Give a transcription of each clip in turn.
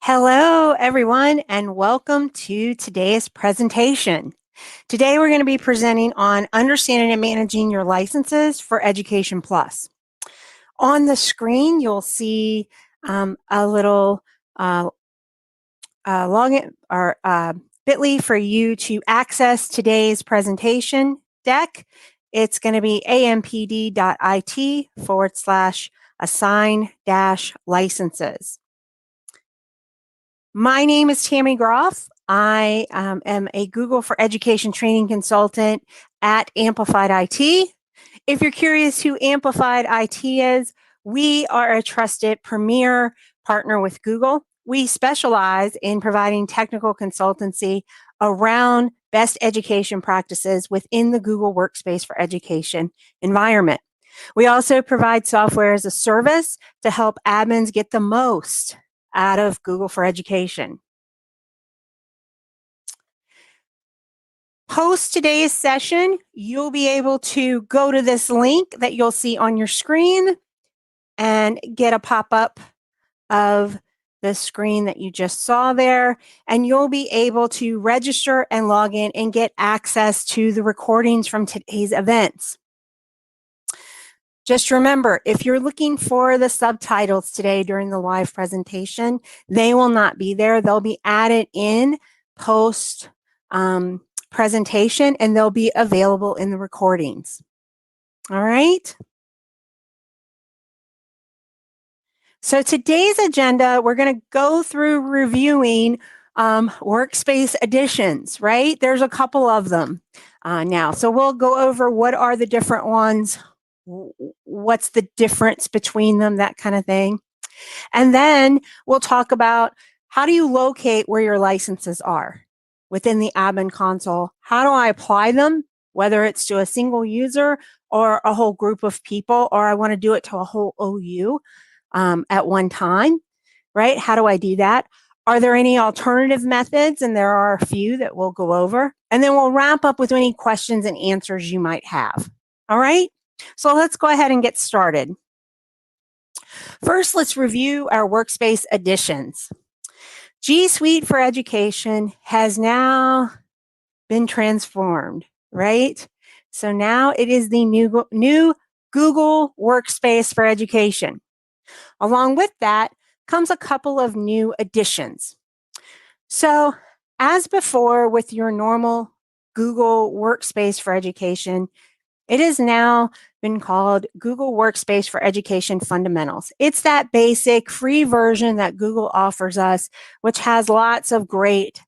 Hello, everyone, and welcome to today's presentation. Today, we're going to be presenting on understanding and managing your licenses for Education Plus. On the screen, you'll see a little login or bit.ly for you to access today's presentation deck. It's going to be ampd.it/assign-licenses. My name is Tammy Groff. I am a Google for Education training consultant at Amplified IT. If you're curious who Amplified IT is, we are a trusted premier partner with Google. We specialize in providing technical consultancy around best education practices within the Google Workspace for Education environment. We also provide software as a service to help admins get the most out of Google for Education. Post today's session, you'll be able to go to this link that you'll see on your screen and get a pop-up of the screen that you just saw there, and you'll be able to register and log in and get access to the recordings from today's events. Just remember, if you're looking for the subtitles today during the live presentation, they will not be there. They'll be added in post presentation, and they'll be available in the recordings. All right. So today's agenda, we're going to go through reviewing workspace editions, right? There's a couple of them now. So we'll go over what are the different ones, what's the difference between them, that kind of thing. And then we'll talk about how do you locate where your licenses are within the admin console? How do I apply them, whether it's to a single user or a whole group of people, or I want to do it to a whole OU at one time, right? How do I do that? Are there any alternative methods? And there are a few that we'll go over. And then we'll wrap up with any questions and answers you might have. All right? So let's go ahead and get started. First, let's review our workspace editions. G Suite for Education has now been transformed, right? So now it is the new Google Workspace for Education. Along with that comes a couple of new additions. So as before with your normal Google Workspace for Education, it has now been called Google Workspace for Education Fundamentals. It's that basic free version that Google offers us, which has lots of great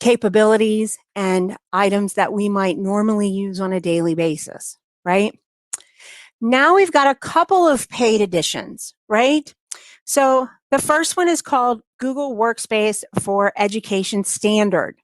capabilities and items that we might normally use on a daily basis, right? Now we've got a couple of paid editions, right? So the first one is called Google Workspace for Education Standard.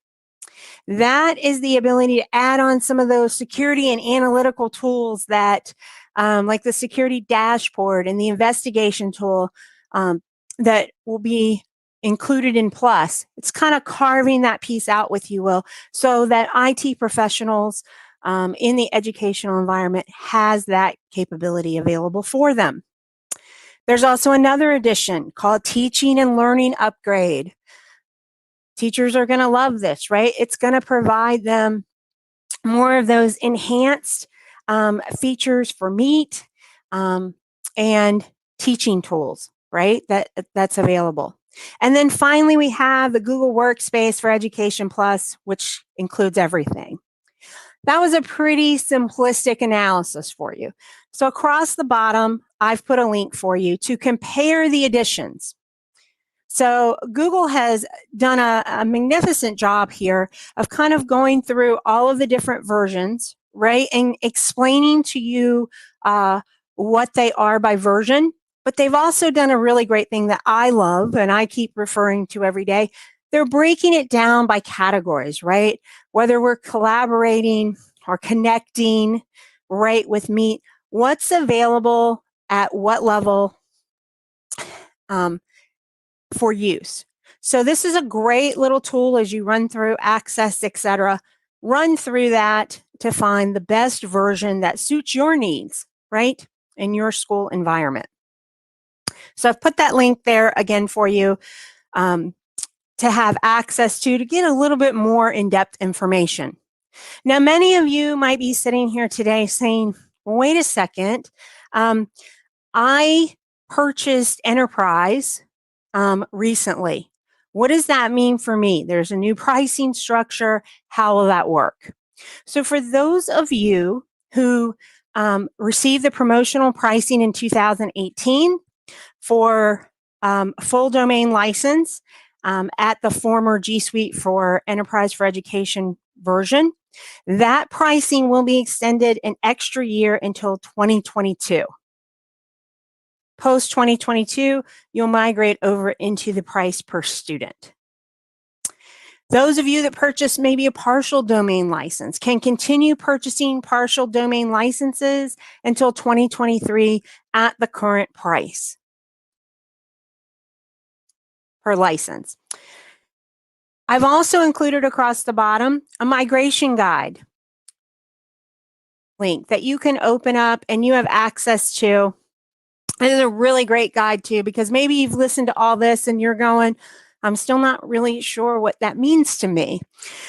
That is the ability to add on some of those security and analytical tools that, like the security dashboard and the investigation tool that will be included in Plus. It's kind of carving that piece out, if you will, so that IT professionals in the educational environment has that capability available for them. There's also another edition called Teaching and Learning Upgrade. Teachers are going to love this, right? It's going to provide them more of those enhanced features for Meet and teaching tools, right? That's available. And then finally, we have the Google Workspace for Education Plus, which includes everything. That was a pretty simplistic analysis for you. So across the bottom, I've put a link for you to compare the editions. So Google has done a magnificent job here of kind of going through all of the different versions, right, and explaining to you what they are by version. But they've also done a really great thing that I love and I keep referring to every day. They're breaking it down by categories, right? Whether we're collaborating or connecting, right, with Meet, what's available at what level for use. So this is a great little tool as you run through Access, etc. Run through that to find the best version that suits your needs, right, in your school environment. So I've put that link there again for you to have access to get a little bit more in-depth information. Now, many of you might be sitting here today saying, well, wait a second, I purchased Enterprise recently. What does that mean for me? There's a new pricing structure. How will that work? So for those of you who received the promotional pricing in 2018 for full domain license at the former G Suite for Enterprise for Education version, that pricing will be extended an extra year until 2022. Post 2022, you'll migrate over into the price per student. Those of you that purchase maybe a partial domain license can continue purchasing partial domain licenses until 2023 at the current price per license. I've also included across the bottom a migration guide link that you can open up and you have access to. This is a really great guide too, because maybe you've listened to all this and you're going, I'm still not really sure what that means to me.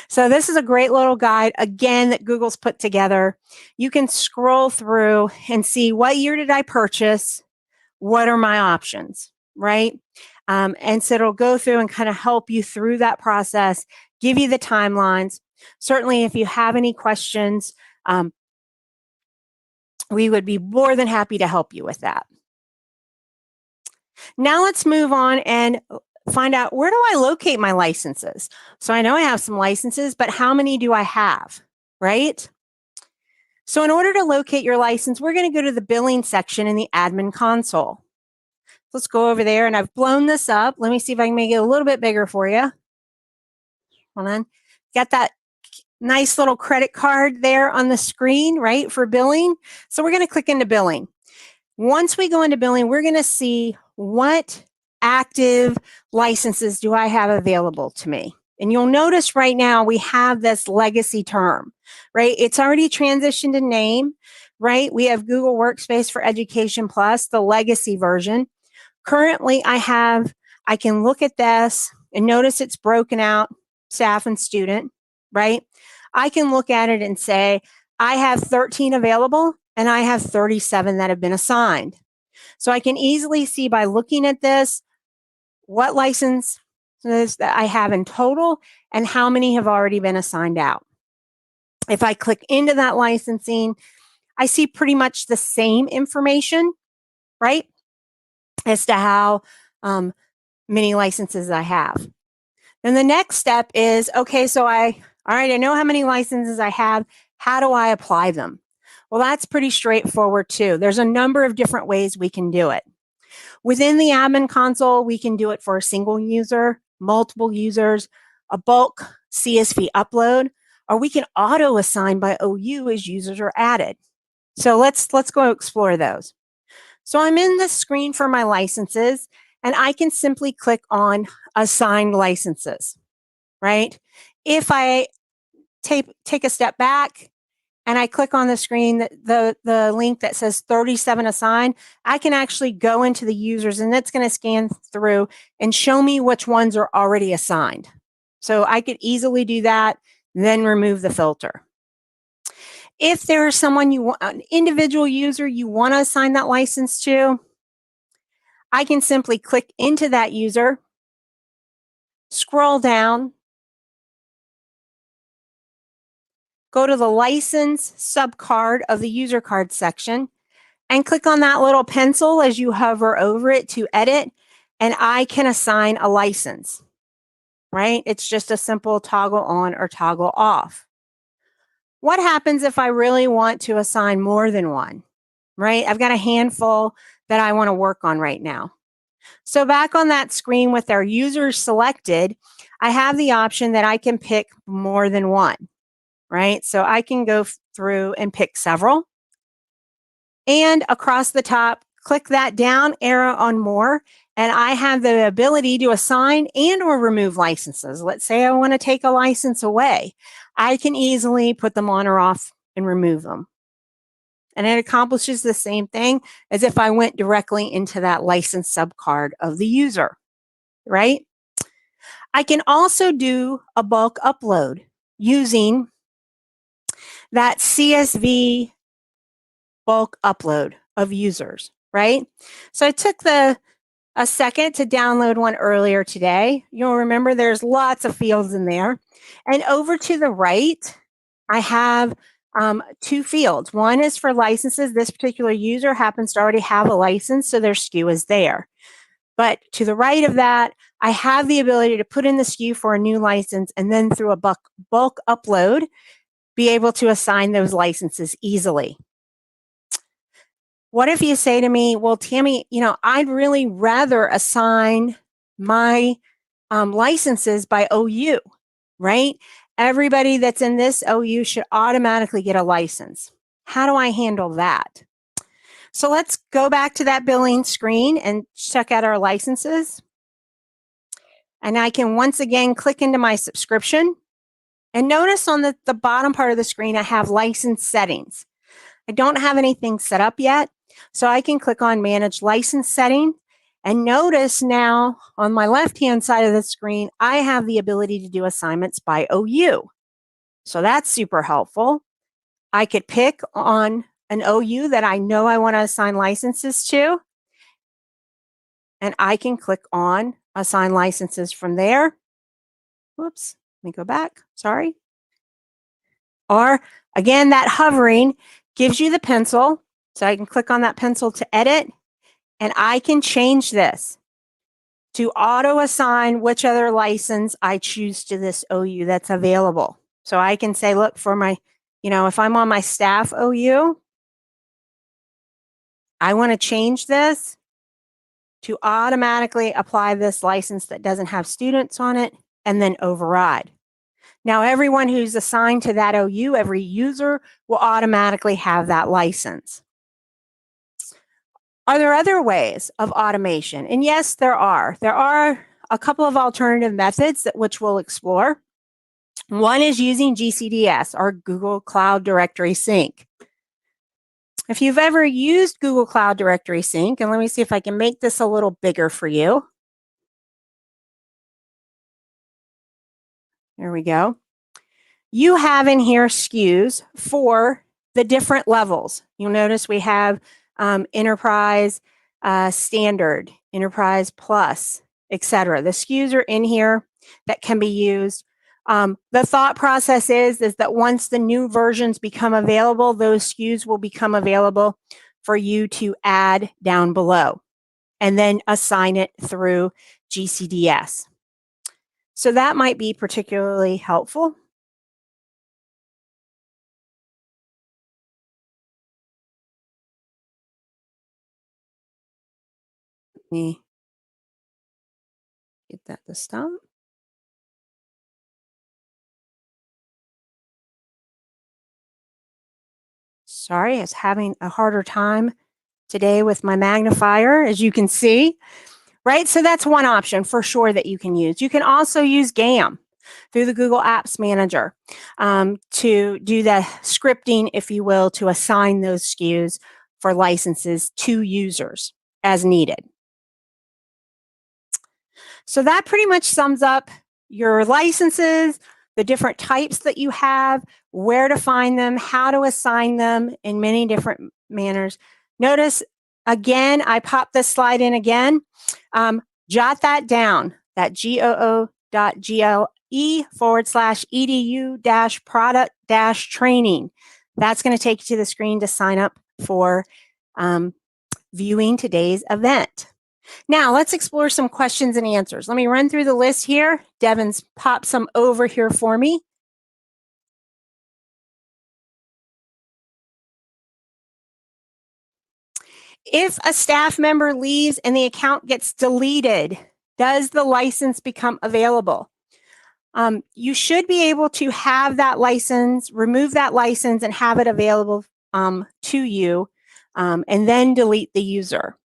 So this is a great little guide, again, that Google's put together. You can scroll through and see what year did I purchase? What are my options, right? And so it'll go through and kind of help you through that process, give you the timelines. Certainly, if you have any questions, we would be more than happy to help you with that. Now let's move on and find out, where do I locate my licenses? So I know I have some licenses, but how many do I have, right? So in order to locate your license, we're going to go to the billing section in the admin console. Let's go over there, and I've blown this up. Let me see if I can make it a little bit bigger for you. Hold on. Got that nice little credit card there on the screen, right, for billing. So we're going to click into billing. Once we go into billing, we're going to see what active licenses do I have available to me. And you'll notice right now we have this legacy term, right? It's already transitioned to name, right? We have Google Workspace for Education Plus, the legacy version. Currently, I can look at this and notice it's broken out, staff and student, right? I can look at it and say, I have 13 available and I have 37 that have been assigned. So I can easily see by looking at this, what licenses that I have in total and how many have already been assigned out. If I click into that licensing, I see pretty much the same information, right, as to how many licenses I have. Then the next step is, okay, so I know how many licenses I have. How do I apply them? Well, that's pretty straightforward too. There's a number of different ways we can do it. Within the admin console, we can do it for a single user, multiple users, a bulk CSV upload, or we can auto assign by OU as users are added. So let's go explore those. So I'm in the screen for my licenses, and I can simply click on assigned licenses, right? If I take a step back and I click on the screen, the link that says 37 assigned, I can actually go into the users, and that's going to scan through and show me which ones are already assigned. So I could easily do that, then remove the filter. If there's someone an individual user you want to assign that license to, I can simply click into that user, scroll down, go to the license subcard of the user card section, and click on that little pencil as you hover over it to edit, and I can assign a license, right? It's just a simple toggle on or toggle off. What happens if I really want to assign more than one, right? I've got a handful that I want to work on right now. So back on that screen with our users selected, I have the option that I can pick more than one, right? So I can go through and pick several. And across the top, click that down arrow on more, and I have the ability to assign and or remove licenses. Let's say I want to take a license away. I can easily put them on or off and remove them. and it accomplishes the same thing as if I went directly into that license subcard of the user, right? I can also do a bulk upload using that CSV bulk upload of users, right? So I took a second to download one earlier today. You'll remember there's lots of fields in there. And over to the right, I have two fields. One is for licenses. This particular user happens to already have a license, so their SKU is there. But to the right of that, I have the ability to put in the SKU for a new license and then through a bulk upload, be able to assign those licenses easily. What if you say to me, well, Tammy, I'd really rather assign my licenses by OU, right? Everybody that's in this OU should automatically get a license. How do I handle that? So let's go back to that billing screen and check out our licenses. And I can once again click into my subscription. And notice on the bottom part of the screen, I have license settings. I don't have anything set up yet, so I can click on Manage License Setting. And notice now on my left-hand side of the screen, I have the ability to do assignments by OU. So that's super helpful. I could pick on an OU that I know I want to assign licenses to, and I can click on Assign Licenses from there. Whoops, let me go back, sorry. Or again, that hovering gives you the pencil. So I can click on that pencil to edit, and I can change this to auto assign which other license I choose to this OU that's available. So I can say, look, for my, if I'm on my staff OU, I want to change this to automatically apply this license that doesn't have students on it and then override. Now, everyone who's assigned to that OU, every user will automatically have that license. Are there other ways of automation? And yes, there are. There are a couple of alternative methods which we'll explore. One is using GCDS, or Google Cloud Directory Sync. If you've ever used Google Cloud Directory Sync, and let me see if I can make this a little bigger for you. There we go. You have in here SKUs for the different levels. You'll notice we have Enterprise, Standard, Enterprise Plus, etc. The SKUs are in here that can be used. The thought process is that once the new versions become available, those SKUs will become available for you to add down below and then assign it through GCDS. So that might be particularly helpful. Let me get that to stop. Sorry, I was having a harder time today with my magnifier, as you can see, right? So that's one option for sure that you can use. You can also use GAM through the Google Apps Manager to do the scripting, if you will, to assign those SKUs for licenses to users as needed. So that pretty much sums up your licenses, the different types that you have, where to find them, how to assign them in many different manners. Notice, again, I popped this slide in again. Jot that down, that goo.gle/edu-product-training. That's going to take you to the screen to sign up for viewing today's event. Now, let's explore some questions and answers. Let me run through the list here. Devin's popped some over here for me. If a staff member leaves and the account gets deleted, does the license become available? You should be able to have that license, remove that license, and have it available to you, and then delete the user.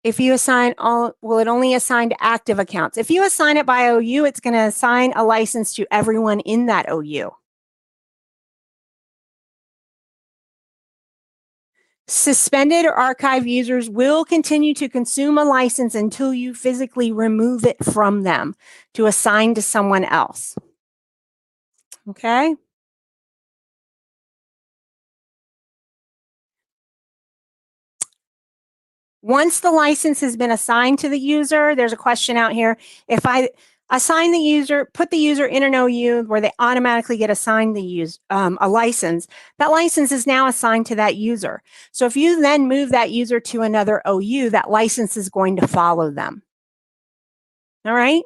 If you assign will it only assign to active accounts? If you assign it by OU, it's going to assign a license to everyone in that OU. Suspended or archived users will continue to consume a license until you physically remove it from them to assign to someone else. Okay? Once the license has been assigned to the user, there's a question out here. If I assign the user, put the user in an OU where they automatically get assigned a license, that license is now assigned to that user. So if you then move that user to another OU, that license is going to follow them. All right?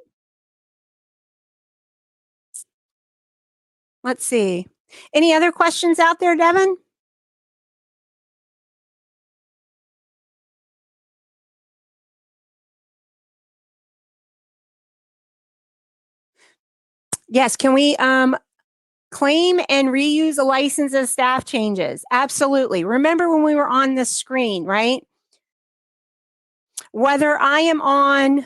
Let's see. Any other questions out there, Devin? Yes, can we claim and reuse a license as staff changes? Absolutely. Remember when we were on this screen, right? Whether I am on,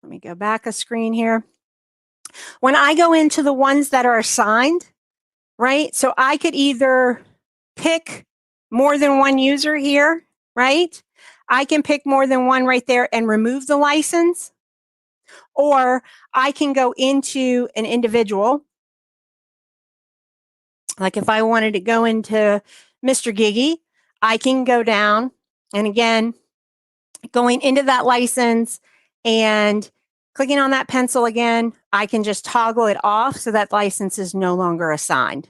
let me go back a screen here. When I go into the ones that are assigned, right? So I could either pick more than one user here, right? I can pick more than one right there and remove the license, or I can go into an individual. Like if I wanted to go into Mr. Giggy, I can go down and again, going into that license and clicking on that pencil again, I can just toggle it off so that license is no longer assigned.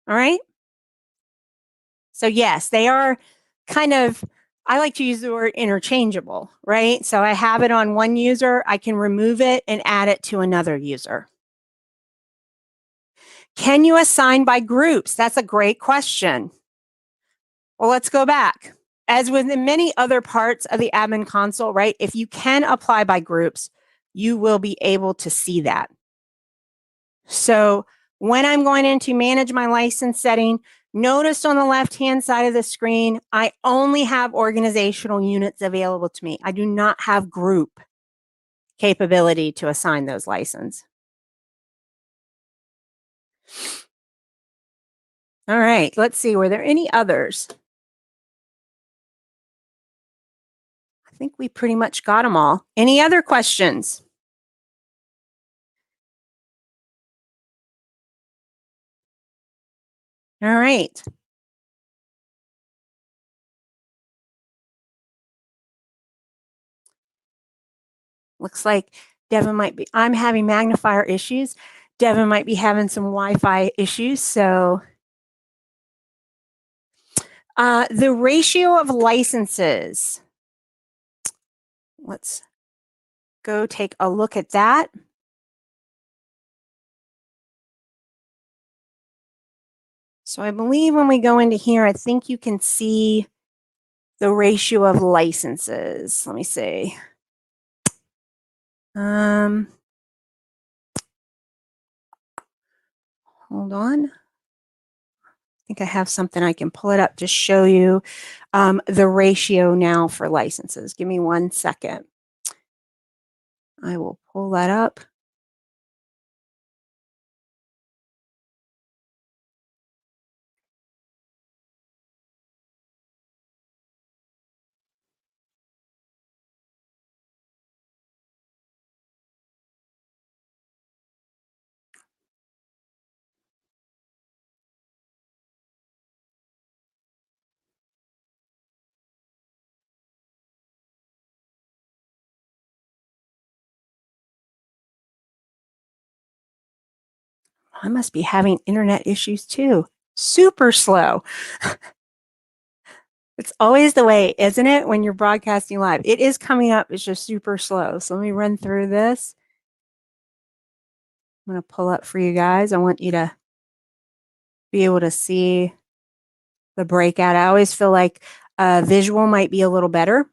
All right. So yes, they are kind of, I like to use the word interchangeable, right? So I have it on one user, I can remove it and add it to another user. Can you assign by groups? That's a great question. Well, let's go back. As with many other parts of the admin console, right? If you can apply by groups, you will be able to see that. So when I'm going in to manage my license setting, notice on the left-hand side of the screen, I only have organizational units available to me. I do not have group capability to assign those licenses. All right, let's see, were there any others? I think we pretty much got them all. Any other questions? All right. Looks like Devin might be, I'm having magnifier issues. Devin might be having some Wi-Fi issues. So the ratio of licenses, let's go take a look at that. So I believe when we go into here, I think you can see the ratio of licenses. Let me see. Hold on. I think I have something I can pull it up to show you the ratio now for licenses. Give me 1 second. I will pull that up. I must be having internet issues too. Super slow. It's always the way, isn't it, when you're broadcasting live? It is coming up, it's just super slow. So let me run through this. I'm going to pull up for you guys. I want you to be able to see the breakout. I always feel like visual might be a little better.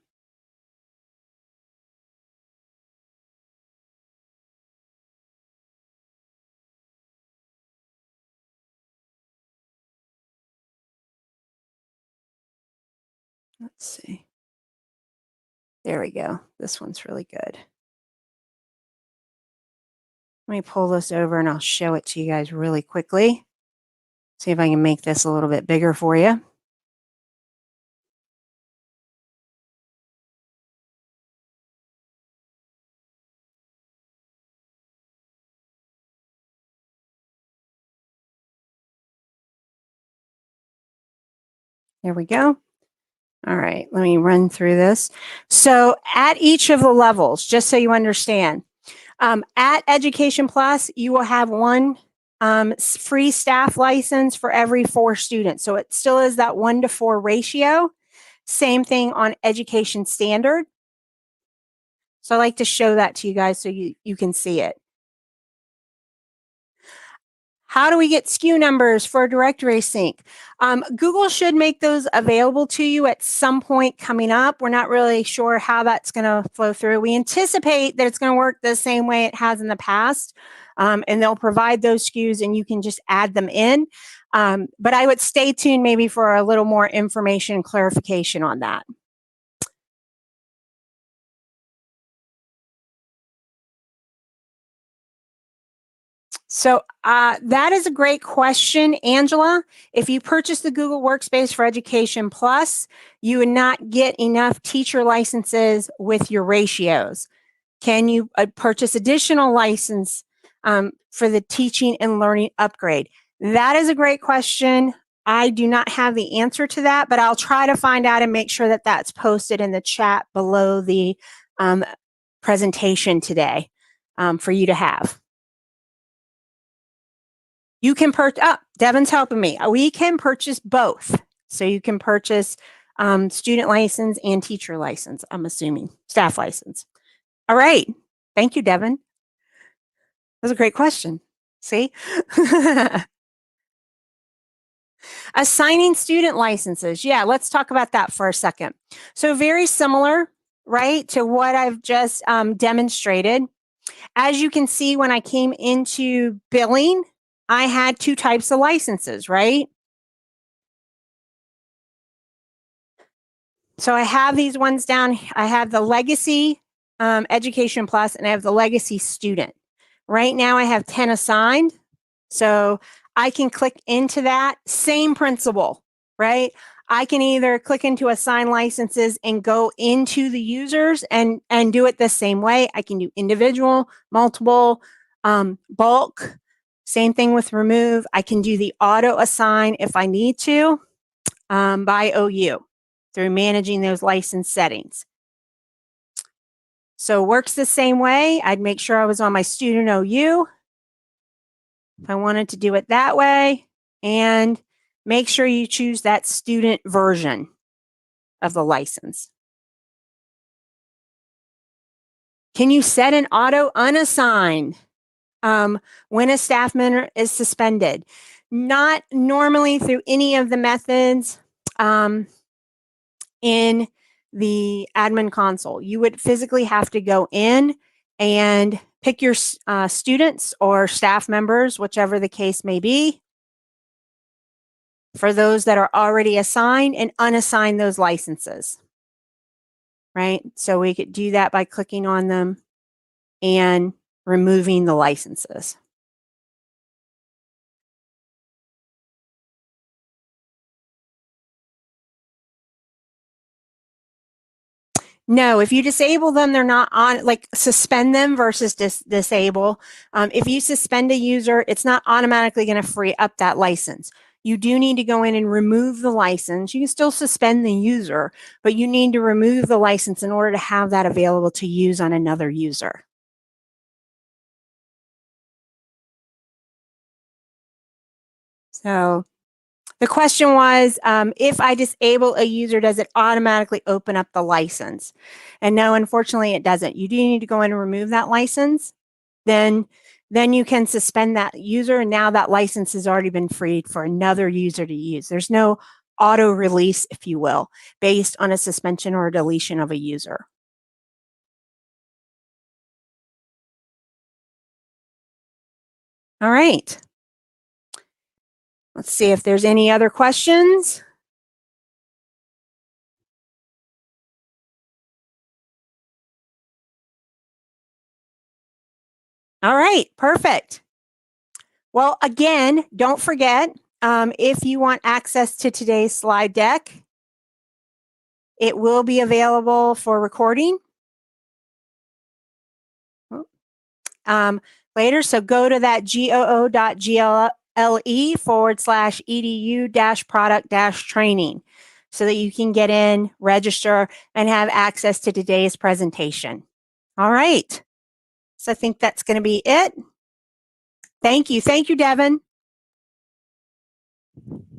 Let's see. There we go. This one's really good. Let me pull this over and I'll show it to you guys really quickly. See if I can make this a little bit bigger for you. There we go. All right, let me run through this. So at each of the levels, just so you understand, at Education Plus, you will have one free staff license for every 4 students. So it still is that 1-to-4 ratio. Same thing on Education Standard. So I like to show that to you guys so you can see it. How do we get SKU numbers for a directory sync? Google should make those available to you at some point coming up. We're not really sure how that's going to flow through. We anticipate that it's going to work the same way it has in the past, and they'll provide those SKUs and you can just add them in. But I would stay tuned maybe for a little more information and clarification on that. So that is a great question, Angela. If you purchase the Google Workspace for Education Plus, you would not get enough teacher licenses with your ratios. Can you purchase additional license for the teaching and learning upgrade? That is a great question. I do not have the answer to that, but I'll try to find out and make sure that that's posted in the chat below the presentation today for you to have. You can purchase, Devin's helping me. We can purchase both. So you can purchase student license and teacher license, I'm assuming, staff license. All right. Thank you, Devin. That was a great question. See? Assigning student licenses. Yeah, let's talk about that for a second. So very similar, right, to what I've just demonstrated. As you can see, when I came into billing, I had 2 types of licenses, right? So I have these ones down. I have the Legacy Education Plus and I have the Legacy Student. Right now I have 10 assigned. So I can click into that. Same principle, right? I can either click into assign licenses and go into the users and do it the same way. I can do individual, multiple, bulk. Same thing with remove. I can do the auto assign if I need to by OU through managing those license settings. So it works the same way. I'd make sure I was on my student OU if I wanted to do it that way, and make sure you choose that student version of the license. Can you set an auto unassigned when a staff member is suspended? Not normally through any of the methods in the admin console. You would physically have to go in and pick your students or staff members, whichever the case may be, for those that are already assigned, and unassign those licenses, right? So we could do that by clicking on them and removing the licenses. No, if you disable them, they're not on, like suspend them versus disable. If you suspend a user, it's not automatically going to free up that license. You do need to go in and remove the license. You can still suspend the user, but you need to remove the license in order to have that available to use on another user. So the question was, if I disable a user, does it automatically open up the license? And no, unfortunately, it doesn't. You do need to go in and remove that license. Then you can suspend that user, and now that license has already been freed for another user to use. There's no auto release, if you will, based on a suspension or a deletion of a user. All right. Let's see if there's any other questions. All right, perfect. Well, again, don't forget, If you want access to today's slide deck, it will be available for recording later. So go to that goo.gle/edu-product-training so that you can get in, register, and have access to today's presentation. All right. So I think that's going to be it. Thank you. Thank you, Devin.